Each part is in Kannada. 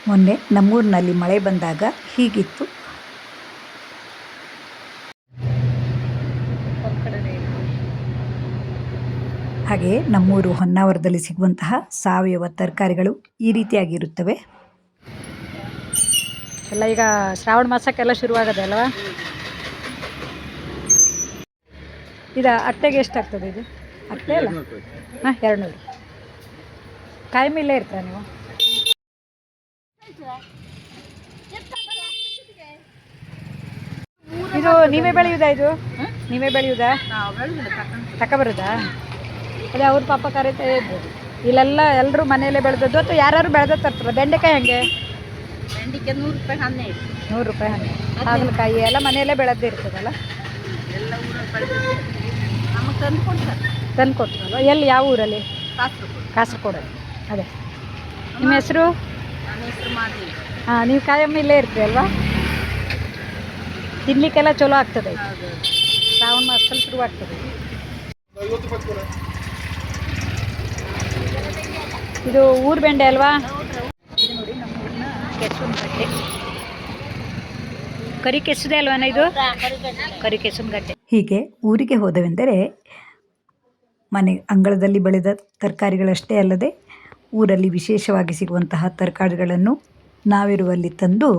ಮೊನ್ನೆ ನಮ್ಮೂರಿನಲ್ಲಿ ಮಳೆ ಬಂದಾಗ ಹೀಗಿತ್ತು. ಹಾಗೆ ನಮ್ಮೂರು ಹೊನ್ನಾವರದಲ್ಲಿ ಸಿಗುವಂತಹ ಸಾವಯವ ತರಕಾರಿಗಳು ಈ ರೀತಿಯಾಗಿರುತ್ತವೆ. ಎಲ್ಲ ಈಗ ಶ್ರಾವಣ ಮಾಸಕ್ಕೆಲ್ಲ ಶುರುವಾಗದೆ ಅಲ್ವಾ? ಇದು ಅಟ್ಟೆಗೆ ಎಷ್ಟಾಗ್ತದೆ? ಇದು ಅಟ್ಟೆ ಅಲ್ಲ, ಹಾಂ 200. ಕಾಯಿ ಮೇಲೆ ಇರ್ತೀರಾ ನೀವು? ಇದು ನೀವೇ ಬೆಳೆಯುವುದಾ? ಇದು ನೀವೇ ಬೆಳೆಯುವುದಾ? ತಗೊಬರುದಾ? ಅದೇ ಅವ್ರ ಪಾಪ ಕರೀತಾ ಇದ್ರು. ಇಲ್ಲೆಲ್ಲ ಎಲ್ಲರೂ ಮನೆಯಲ್ಲೇ ಬೆಳೆದದ್ದು ಅಥವಾ ಯಾರು ಬೆಳೆದ ತರ್ತಾರೆ? ಬೆಂಡೆಕಾಯಿ ಹೆಂಗೆ? ಬೆಂಡೆಕಾಯಿ 100 ರೂಪಾಯಿ 12. 100 ರೂಪಾಯಿ 12. ಹಾಗಲಕಾಯಿ ಎಲ್ಲ ಮನೆಯಲ್ಲೇ ಬೆಳೆದೇ ಇರ್ತದಲ್ಲ? ಎಲ್ಲ ಊರಲ್ಲಿ ಬೆಳೆದಿದ್ದು ನಮಗೆ ತಂದು ಕೊಡ್ತಾರೆ. ತಂದು ಕೊಡ್ತಾರಲ್ವ? ಎಲ್ಲಿ, ಯಾವ ಊರಲ್ಲಿ? ಕಾಸರಗೋಡಲ್ಲಿ. ಅದೇ ನಿಮ್ಮ ಹೆಸರು? ನನ್ನ ಹೆಸರು ಮಾದೇವಿ. ಹಾಂ, ನೀವು ಕಾಯಮ್ಮ ಇಲ್ಲೇ ಇರ್ತೀವಿ ಅಲ್ವಾ? ತಿನ್ನಲಿಕ್ಕೆಲ್ಲ ಚಲೋ ಆಗ್ತದೆ. ಶ್ರಾವಣ ಮಾಸದಲ್ಲಿ ಶುರು ಆಗ್ತದೆ. ಇದು ಊರು ಬೆಂಡೆ ಅಲ್ವಾ? ಇದು ನೋಡಿ ನಮ್ಮ ಊರಿನ ಕೆಸುವಿನ ಗಡ್ಡೆ. ಕರಿ ಕೆಸುದೆ ಅಲ್ವಾನ ಇದು? ಕರಿ ಕೆಸುವಿನ ಗಡ್ಡೆ. ಹೀಗೆ ಊರಿಗೆ ಹೋದವೆಂದರೆ ಮನೆ ಅಂಗಳದಲ್ಲಿ ಬೆಳೆದ ತರಕಾರಿಗಳಷ್ಟೇ ಅಲ್ಲದೆ ಊರಲ್ಲಿ ವಿಶೇಷವಾಗಿ ಸಿಗುವಂತಹ ತರಕಾರಿಗಳನ್ನು ನಾವಿರುವಲ್ಲಿ ತಂದು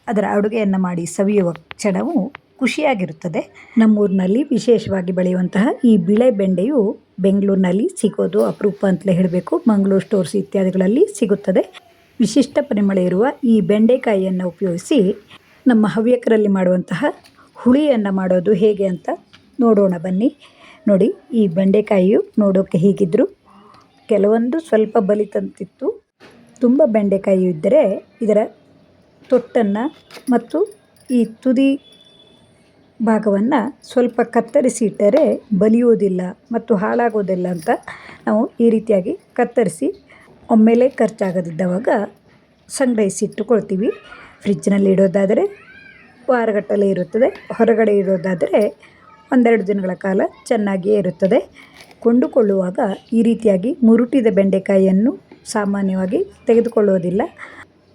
ಅದರ ಅಡುಗೆಯನ್ನು ಮಾಡಿ ಸವಿಯುವ ಕ್ಷಣವು ಖುಷಿಯಾಗಿರುತ್ತದೆ. ನಮ್ಮೂರಿನಲ್ಲಿ ವಿಶೇಷವಾಗಿ ಬೆಳೆಯುವಂತಹ ಈ ಬಿಳೆ ಬೆಂಡೆಯು ಬೆಂಗಳೂರಿನಲ್ಲಿ ಸಿಗೋದು ಅಪರೂಪ ಅಂತಲೇ ಹೇಳಬೇಕು. ಮಂಗಳೂರು ಸ್ಟೋರ್ಸ್ ಇತ್ಯಾದಿಗಳಲ್ಲಿ ಸಿಗುತ್ತದೆ. ವಿಶಿಷ್ಟ ಪರಿಮಳ ಇರುವ ಈ ಬೆಂಡೆಕಾಯಿಯನ್ನು ಉಪಯೋಗಿಸಿ ನಮ್ಮ ಹವ್ಯಕರಲ್ಲಿ ಮಾಡುವಂತಹ ಹುಳಿಯನ್ನು ಮಾಡೋದು ಹೇಗೆ ಅಂತ ನೋಡೋಣ ಬನ್ನಿ. ನೋಡಿ, ಈ ಬೆಂಡೆಕಾಯಿಯು ನೋಡೋಕ್ಕೆ ಹೀಗಿದ್ದರೂ ಕೆಲವೊಂದು ಸ್ವಲ್ಪ ಬಲಿತಂತಿತ್ತು. ತುಂಬ ಬೆಂಡೆಕಾಯಿ ಇದ್ದರೆ ಇದರ ತೊಟ್ಟನ್ನು ಮತ್ತು ಈ ತುದಿ ಭಾಗವನ್ನು ಸ್ವಲ್ಪ ಕತ್ತರಿಸಿ ಇಟ್ಟರೆ ಬಲಿಯುವುದಿಲ್ಲ ಮತ್ತು ಹಾಳಾಗೋದಿಲ್ಲ ಅಂತ ನಾವು ಈ ರೀತಿಯಾಗಿ ಕತ್ತರಿಸಿ ಒಮ್ಮೆಲೇ ಖರ್ಚಾಗದಿದ್ದವಾಗ ಸಂಗ್ರಹಿಸಿಟ್ಟುಕೊಳ್ತೀವಿ. ಫ್ರಿಜ್ಜಿನಲ್ಲಿ ಇಡೋದಾದರೆ ವಾರಗಟ್ಟಲೆ ಇರುತ್ತದೆ. ಹೊರಗಡೆ ಇಡೋದಾದರೆ 1-2 ದಿನಗಳ ಕಾಲ ಚೆನ್ನಾಗಿಯೇ ಇರುತ್ತದೆ. ಕೊಂಡುಕೊಳ್ಳುವಾಗ ಈ ರೀತಿಯಾಗಿ ಮುರುಟಿದ ಬೆಂಡೆಕಾಯಿಯನ್ನು ಸಾಮಾನ್ಯವಾಗಿ ತೆಗೆದುಕೊಳ್ಳುವುದಿಲ್ಲ.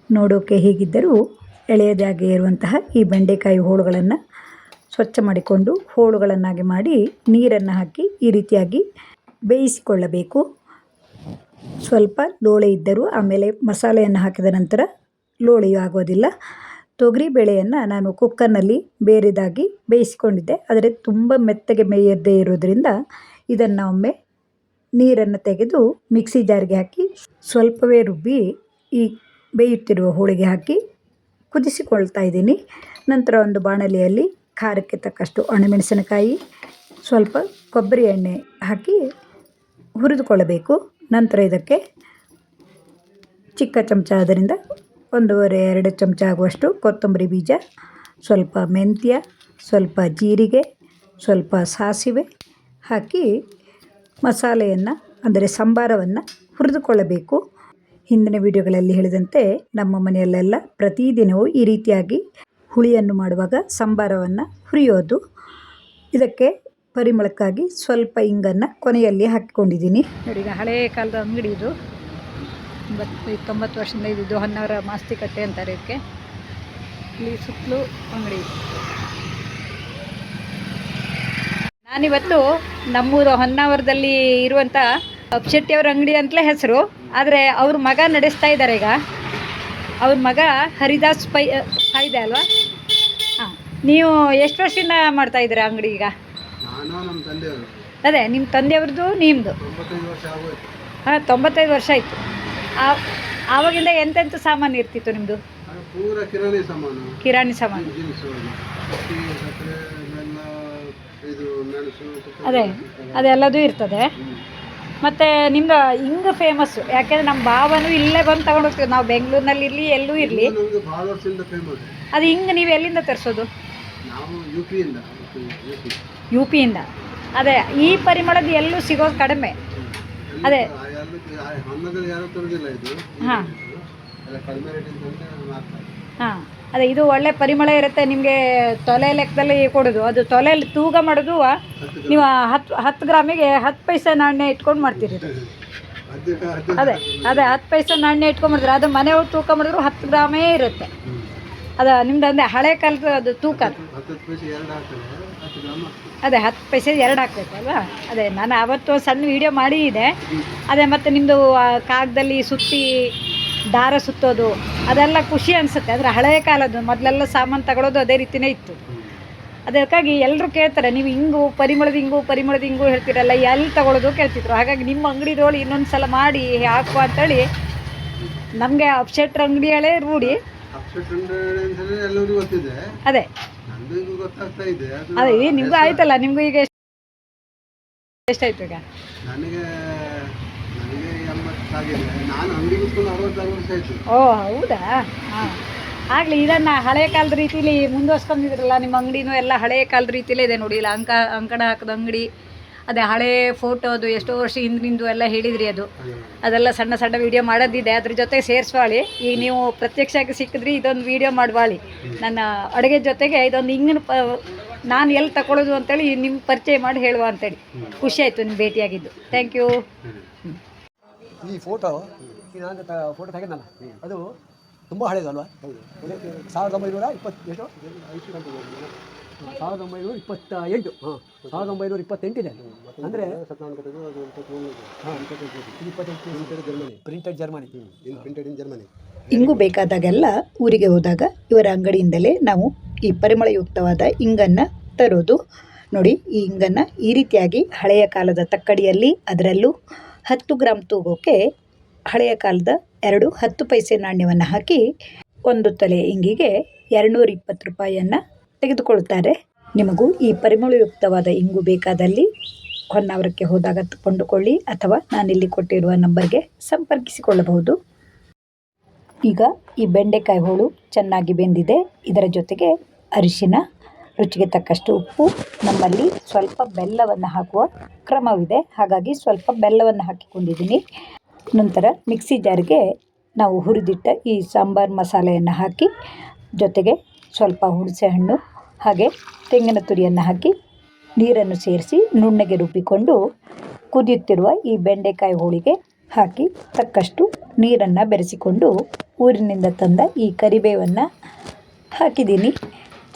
ನೋಡೋಕ್ಕೆ ಹೀಗಿದ್ದರೂ ಎಳೆಯದಾಗಿ ಇರುವಂತಹ ಈ ಬೆಂಡೆಕಾಯಿ ಹೋಳುಗಳನ್ನು ಸ್ವಚ್ಛ ಮಾಡಿಕೊಂಡು ಹೋಳುಗಳನ್ನಾಗಿ ಮಾಡಿ ನೀರನ್ನು ಹಾಕಿ ಈ ರೀತಿಯಾಗಿ ಬೇಯಿಸಿಕೊಳ್ಳಬೇಕು. ಸ್ವಲ್ಪ ಲೋಳೆ ಇದ್ದರೂ ಆಮೇಲೆ ಮಸಾಲೆಯನ್ನು ಹಾಕಿದ ನಂತರ ಲೋಳೆಯೂ ಆಗೋದಿಲ್ಲ. ತೊಗರಿಬೇಳೆಯನ್ನು ನಾನು ಕುಕ್ಕರ್ನಲ್ಲಿ ಬೇರೆದಾಗಿ ಬೇಯಿಸಿಕೊಂಡಿದ್ದೆ. ಆದರೆ ತುಂಬ ಮೆತ್ತಗೆ ಬೇಯದೇ ಇರೋದರಿಂದ ಇದನ್ನು ಒಮ್ಮೆ ನೀರನ್ನು ತೆಗೆದು ಮಿಕ್ಸಿ ಜಾರಿಗೆ ಹಾಕಿ ಸ್ವಲ್ಪವೇ ರುಬ್ಬಿ ಈ ಬೇಯುತ್ತಿರುವ ಹೋಳಿಗೆ ಹಾಕಿ ಕುದಿಸಿಕೊಳ್ತಾ ಇದ್ದೀನಿ. ನಂತರ ಒಂದು ಬಾಣಲೆಯಲ್ಲಿ ಖಾರಕ್ಕೆ ತಕ್ಕಷ್ಟು ಒಣಮೆಣಸಿನಕಾಯಿ, ಸ್ವಲ್ಪ ಕೊಬ್ಬರಿ ಎಣ್ಣೆ ಹಾಕಿ ಹುರಿದುಕೊಳ್ಳಬೇಕು. ನಂತರ ಇದಕ್ಕೆ ಚಿಕ್ಕ ಚಮಚ ಆದ್ದರಿಂದ 1.5-2 ಚಮಚ ಆಗುವಷ್ಟು ಕೊತ್ತಂಬರಿ ಬೀಜ, ಸ್ವಲ್ಪ ಮೆಂತ್ಯ, ಸ್ವಲ್ಪ ಜೀರಿಗೆ, ಸ್ವಲ್ಪ ಸಾಸಿವೆ ಹಾಕಿ ಮಸಾಲೆಯನ್ನು ಅಂದರೆ ಸಂಬಾರವನ್ನು ಹುರಿದುಕೊಳ್ಳಬೇಕು. ಹಿಂದಿನ ವಿಡಿಯೋಗಳಲ್ಲಿ ಹೇಳಿದಂತೆ ನಮ್ಮ ಮನೆಯಲ್ಲೆಲ್ಲ ಪ್ರತಿದಿನವೂ ಈ ರೀತಿಯಾಗಿ ಹುಳಿಯನ್ನು ಮಾಡುವಾಗ ಸಂಬಾರವನ್ನು ಹುರಿಯೋದು. ಇದಕ್ಕೆ ಪರಿಮಳಕ್ಕಾಗಿ ಸ್ವಲ್ಪ ಇಂಗನ್ನು ಕೊನೆಯಲ್ಲಿ ಹಾಕಿಕೊಂಡಿದ್ದೀನಿ. ನೋಡಿ, ಈಗ ಹಳೆಯ ಕಾಲದ ಅಂಗಡಿ ಇದು. 90 ವರ್ಷದಿಂದ ಇದ್ದಿದ್ದು. ಹೊನ್ನಾವರ ಮಾಸ್ತಿಕಟ್ಟೆ ಅಂತಾರೆ ಇದಕ್ಕೆ. ಇಲ್ಲಿ ಸುತ್ತಲೂ ಅಂಗಡಿ. ನಾನಿವತ್ತು ನಮ್ಮೂರು ಹೊನ್ನಾವರದಲ್ಲಿ ಇರುವಂಥ ಅಪ್ಶೆಟ್ಟಿಯವರ ಅಂಗಡಿ ಅಂತಲೇ ಹೆಸರು. ಆದರೆ ಅವ್ರ ಮಗ ನಡೆಸ್ತಾ ಇದ್ದಾರೆ ಈಗ. ಅವ್ರ ಮಗ ಹರಿದಾಸ್ ಇದೆ ಅಲ್ವಾ? ಹಾಂ, ನೀವು ಎಷ್ಟು ವರ್ಷದಿಂದ ಮಾಡ್ತಾ ಇದ್ದೀರಾ ಅಂಗಡಿ ಈಗ? ಅದೇ ನಿಮ್ಮ ತಂದೆಯವ್ರದ್ದು, ನಿಮ್ಮದು? ಹಾಂ, 95 ವರ್ಷ ಆಯಿತು. ಆವಾಗಿಂದ ಎಂತೆಂಥ ಸಾಮಾನು ಇರ್ತಿತ್ತು ನಿಮ್ಮದು? ಕಿರಾಣಿ ಸಾಮಾನು. ಅದೆಲ್ಲದೂ ಇರ್ತದೆ. ಮತ್ತು ನಿಮ್ದು ಹಿಂಗೆ ಫೇಮಸ್ಸು, ಯಾಕೆಂದರೆ ನಮ್ಮ ಭಾವನೂ ಇಲ್ಲೇ ಬಂದು ತಗೊಂಡು ಹೋಗ್ತೀವಿ. ನಾವು ಬೆಂಗಳೂರಿನಲ್ಲಿ ಇರಲಿ ಎಲ್ಲೂ ಇರಲಿ, ಅದು ಹಿಂಗೆ ನೀವು ಎಲ್ಲಿಂದ ತರಿಸೋದು? ಯು ಪಿಯಿಂದ. ಅದೇ ಈ ಪರಿಮಳದ ಎಲ್ಲೂ ಸಿಗೋದು ಕಡಿಮೆ. ಅದೇ ಹಾಂ ಹಾಂ, ಅದೇ ಇದು ಒಳ್ಳೆ ಪರಿಮಳ ಇರುತ್ತೆ. ನಿಮಗೆ ತೊಲೆ ಲೆಕ್ಕದಲ್ಲಿ ಕೊಡೋದು, ಅದು ತೊಲೆಯಲ್ಲಿ ತೂಗ ಮಾಡೋದು ನೀವು 10 ಗ್ರಾಮಿಗೆ 10 ಪೈಸೆ ನಾಣ್ಯ ಇಟ್ಕೊಂಡು ಮಾಡ್ತೀರಿ. ಅದೇ ಅದೇ 10 ಪೈಸೆ ನಾಣ್ಯ ಇಟ್ಕೊಂಬಿಡಿದ್ರೆ ಅದು ಮನೆ ಒಳಗೆ ತೂಕ ಮಾಡಿದ್ರು 10 ಗ್ರಾಮೇ ಇರುತ್ತೆ. ಅದು ನಿಮ್ದು ಅಂದರೆ ಹಳೆ ಕಾಲದ ಅದು ತೂಕ ಅದೇ 10 ಪೈಸೆ 2 ಹಾಕ್ಬೇಕಲ್ವಾ. ಅದೇ ನಾನು ಆವತ್ತು ಸಣ್ಣ ವೀಡಿಯೋ ಮಾಡಿ ಇದೆ. ಅದೇ ಮತ್ತು ನಿಮ್ಮದು ಕಾಗದಲ್ಲಿ ಸುತ್ತಿ ದಾರ ಸುತ್ತೋದು ಅದೆಲ್ಲ ಖುಷಿ ಅನಿಸುತ್ತೆ. ಅಂದರೆ ಹಳೆಯ ಕಾಲದ್ದು ಮೊದಲೆಲ್ಲ ಸಾಮಾನು ತಗೊಳ್ಳೋದು ಅದೇ ರೀತಿಯೇ ಇತ್ತು. ಅದಕ್ಕಾಗಿ ಎಲ್ಲರೂ ಕೇಳ್ತಾರೆ, ನೀವು ಪರಿಮಳದ ಹಿಂಗು ಹೇಳ್ತೀರಲ್ಲ, ಎಲ್ಲಿ ತಗೊಳ್ಳೋದು ಕೇಳ್ತಿದ್ರು. ಹಾಗಾಗಿ ನಿಮ್ಮ ಅಂಗಡಿದೋಳು ಇನ್ನೊಂದು ಸಲ ಮಾಡಿ ಹಾಕುವ ಅಂತೇಳಿ ನಮಗೆ ಅಪ್ಸೆಟ್ರ್ ಅಂಗಡಿಯಲ್ಲೇ ರೂಢಿ. ಅದೇ ಅದೇ ನಿಮಗೂ ಆಯ್ತಲ್ಲ, ನಿಮಗೂ ಈಗ ಎಷ್ಟಾಯ್ತು ಈಗ? ಓ ಹೌದಾ, ಹಾಂ ಆಗಲಿ. ಇದನ್ನು ಹಳೆಯ ಕಾಲದ ರೀತಿಲಿ ಮುಂದುವರ್ಸ್ಕೊಂಡಿದ್ರಲ್ಲ ನಿಮ್ಮ ಅಂಗಡಿನೂ ಎಲ್ಲ ಹಳೆಯ ಕಾಲದ ರೀತಿಲೇ ಇದೆ ನೋಡಿ. ಇಲ್ಲ ಅಂಕಣ ಹಾಕಿದ ಅಂಗಡಿ, ಅದೇ ಹಳೆ ಫೋಟೋದು ಎಷ್ಟೋ ವರ್ಷ ಹಿಂದಿನಿಂದು ಎಲ್ಲ ಹೇಳಿದ್ರಿ. ಅದೆಲ್ಲ ಸಣ್ಣ ಸಣ್ಣ ವೀಡಿಯೋ ಮಾಡೋದಿದೆ, ಅದ್ರ ಜೊತೆ ಸೇರಿಸ್ವಾಳಿ. ಈಗ ನೀವು ಪ್ರತ್ಯಕ್ಷವಾಗಿ ಸಿಕ್ಕಿದ್ರಿ, ಇದೊಂದು ವೀಡಿಯೋ ಮಾಡವಾಳಿ. ನನ್ನ ಅಡುಗೆ ಜೊತೆಗೆ ಇದೊಂದು ಹಿಂಗಿನ ನಾನು ಎಲ್ಲಿ ತಗೊಳ್ಳೋದು ಅಂತೇಳಿ ನಿಮ್ಮ ಪರಿಚಯ ಮಾಡಿ ಹೇಳುವ ಅಂತೇಳಿ. ಖುಷಿ ಆಯಿತು ನಿಮ್ಮ ಭೇಟಿಯಾಗಿದ್ದು. Thank you. ಈ ಫೋಟೋ ನಾನು ಫೋಟೋ ತೆಗೆದಲ್ಲ, ಅದು ತುಂಬ ಹಳೇದು ಅಲ್ವಾ? 1928 1928 ಇದೆ. ಅಂದರೆ ಪ್ರಿಂಟೆಡ್ ಜರ್ಮನಿ. ಇಂಗು ಬೇಕಾದಾಗೆಲ್ಲ ಊರಿಗೆ ಹೋದಾಗ ಇವರ ಅಂಗಡಿಯಿಂದಲೇ ನಾವು ಈ ಪರಿಮಳಯುಕ್ತವಾದ ಇಂಗನ್ನು ತರೋದು. ನೋಡಿ, ಈ ಇಂಗನ್ನು ಈ ರೀತಿಯಾಗಿ ಹಳೆಯ ಕಾಲದ ತಕ್ಕಡಿಯಲ್ಲಿ, ಅದರಲ್ಲೂ 10 ಗ್ರಾಮ್ ತೂಗೋಕ್ಕೆ ಹಳೆಯ ಕಾಲದ 2 10 ಪೈಸೆ ನಾಣ್ಯವನ್ನು ಹಾಕಿ ಒಂದು ತಲೆ ಇಂಗಿಗೆ 220 ರೂಪಾಯಿಯನ್ನು ತೆಗೆದುಕೊಳ್ತಾರೆ. ನಿಮಗೂ ಈ ಪರಿಮಳಯುಕ್ತವಾದ ಇಂಗು ಬೇಕಾದಲ್ಲಿ ಹೊನ್ನಾವರಕ್ಕೆ ಹೋದಾಗ ಕೊಂಡುಕೊಳ್ಳಿ, ಅಥವಾ ನಾನಿಲ್ಲಿ ಕೊಟ್ಟಿರುವ ನಂಬರ್ಗೆ ಸಂಪರ್ಕಿಸಿಕೊಳ್ಳಬಹುದು. ಈಗ ಈ ಬೆಂಡೆಕಾಯಿ ಹೋಳು ಚೆನ್ನಾಗಿ ಬೆಂದಿದೆ. ಇದರ ಜೊತೆಗೆ ಅರಿಶಿನ, ರುಚಿಗೆ ತಕ್ಕಷ್ಟು ಉಪ್ಪು, ನಮ್ಮಲ್ಲಿ ಸ್ವಲ್ಪ ಬೆಲ್ಲವನ್ನು ಹಾಕುವ ಕ್ರಮವಿದೆ, ಹಾಗಾಗಿ ಸ್ವಲ್ಪ ಬೆಲ್ಲವನ್ನು ಹಾಕಿಕೊಂಡಿದ್ದೀನಿ. ನಂತರ ಮಿಕ್ಸಿ ಜಾರಿಗೆ ನಾವು ಹುರಿದಿಟ್ಟ ಈ ಸಾಂಬಾರು ಮಸಾಲೆಯನ್ನು ಹಾಕಿ, ಜೊತೆಗೆ ಸ್ವಲ್ಪ ಹುಣಸೆ ಹಣ್ಣು ಹಾಗೆ ತೆಂಗಿನ ತುರಿಯನ್ನು ಹಾಕಿ ನೀರನ್ನು ಸೇರಿಸಿ ನುಣ್ಣಗೆ ರುಬ್ಬಿಕೊಂಡು ಕುದಿಯುತ್ತಿರುವ ಈ ಬೆಂಡೆಕಾಯಿ ಹೋಳಿಗೆ ಹಾಕಿ ತಕ್ಕಷ್ಟು ನೀರನ್ನು ಬೆರೆಸಿಕೊಂಡು ಊರಿನಿಂದ ತಂದ ಈ ಕರಿಬೇವನ್ನು ಹಾಕಿದ್ದೀನಿ.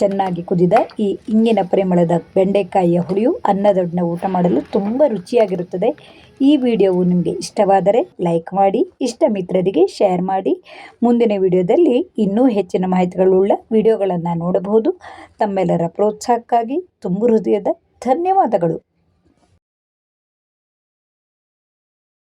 ಚೆನ್ನಾಗಿ ಕುದಿದ ಈ ಇಂಗಿನ ಪರಿಮಳದ ಬೆಂಡೆಕಾಯಿಯ ಹುಳಿಯು ಅನ್ನದೊಡನೆ ಊಟ ಮಾಡಲು ತುಂಬ ರುಚಿಯಾಗಿರುತ್ತದೆ. ಈ ವಿಡಿಯೋವು ನಿಮಗೆ ಇಷ್ಟವಾದರೆ ಲೈಕ್ ಮಾಡಿ, ಇಷ್ಟ ಮಿತ್ರರಿಗೆ ಶೇರ್ ಮಾಡಿ. ಮುಂದಿನ ವಿಡಿಯೋದಲ್ಲಿ ಇನ್ನೂ ಹೆಚ್ಚಿನ ಮಾಹಿತಿಗಳುಳ್ಳ ವಿಡಿಯೋಗಳನ್ನು ನೋಡಬಹುದು. ತಮ್ಮೆಲ್ಲರ ಪ್ರೋತ್ಸಾಹಕ್ಕಾಗಿ ತುಂಬ ಹೃದಯದ ಧನ್ಯವಾದಗಳು.